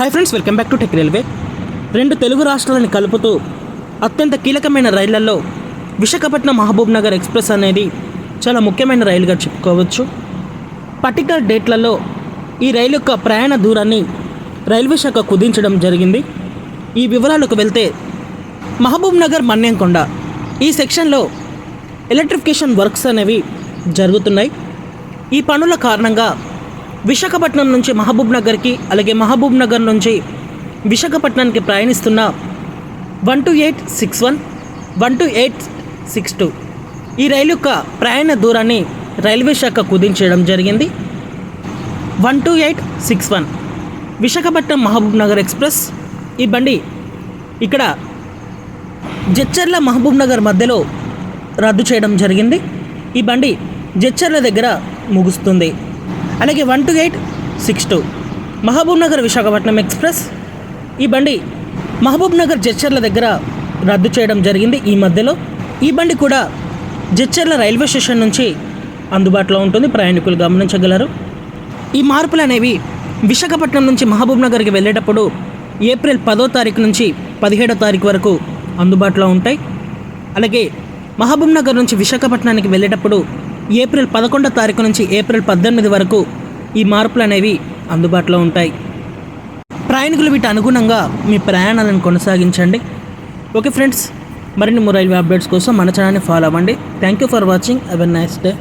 Hi friends, welcome back to tech railway. రెండు తెలుగు రాష్ట్రాలను కలుపుతూ అత్యంత కీలకమైన రైళ్లలో విశాఖపట్నం మహబూబ్ నగర్ ఎక్స్ప్రెస్ అనేది చాలా ముఖ్యమైన రైలుగా చెప్పుకోవచ్చు. పర్టికులర్ డేట్లలో ఈ రైలు యొక్క ప్రయాణ దూరాన్ని రైల్వే శాఖ కుదించడం జరిగింది. ఈ వివరాలకు వెళ్తే మహబూబ్ నగర్ మన్యంకొండ ఈ సెక్షన్లో ఎలక్ట్రిఫికేషన్ వర్క్స్ అనేవి జరుగుతున్నాయి. ఈ పనుల కారణంగా విశాఖపట్నం నుంచి మహబూబ్ నగర్కి, అలాగే మహబూబ్ నగర్ నుంచి విశాఖపట్నానికి ప్రయాణిస్తున్న 12861, 12862 ఈ రైలు యొక్క ప్రయాణ దూరాన్ని రైల్వే శాఖ కుదించడం జరిగింది. 12861 విశాఖపట్నం మహబూబ్ నగర్ ఎక్స్ప్రెస్ ఈ బండి ఇక్కడ జడ్చర్ల మహబూబ్ నగర్ మధ్యలో రద్దు చేయడం జరిగింది. ఈ బండి జడ్చర్ల దగ్గర ముగుస్తుంది. అలాగే 12862 మహబూబ్ నగర్ విశాఖపట్నం ఎక్స్ప్రెస్ ఈ బండి మహబూబ్ నగర్ జడ్చర్ల దగ్గర రద్దు చేయడం జరిగింది. ఈ మధ్యలో ఈ బండి కూడా జడ్చర్ల రైల్వే స్టేషన్ నుంచి అందుబాటులో ఉంటుంది, ప్రయాణికులు గమనించగలరు. ఈ మార్పులు అనేవి విశాఖపట్నం నుంచి మహబూబ్ నగర్కి వెళ్ళేటప్పుడు ఏప్రిల్ 10వ తారీఖు నుంచి 17వ తారీఖు వరకు అందుబాటులో ఉంటాయి. అలాగే మహబూబ్ నగర్ నుంచి విశాఖపట్నానికి వెళ్ళేటప్పుడు ఏప్రిల్ 11వ తారీఖు నుంచి ఏప్రిల్ 18 వరకు ఈ మార్పులు అనేవి అందుబాటులో ఉంటాయి. ప్రయాణికులు వీటి అనుగుణంగా మీ ప్రయాణాలను కొనసాగించండి. ఓకే ఫ్రెండ్స్, మరిన్ని రైల్వే అప్డేట్స్ కోసం మన ఛానల్ని ఫాలో అవ్వండి. Thank you for watching. Have a nice day.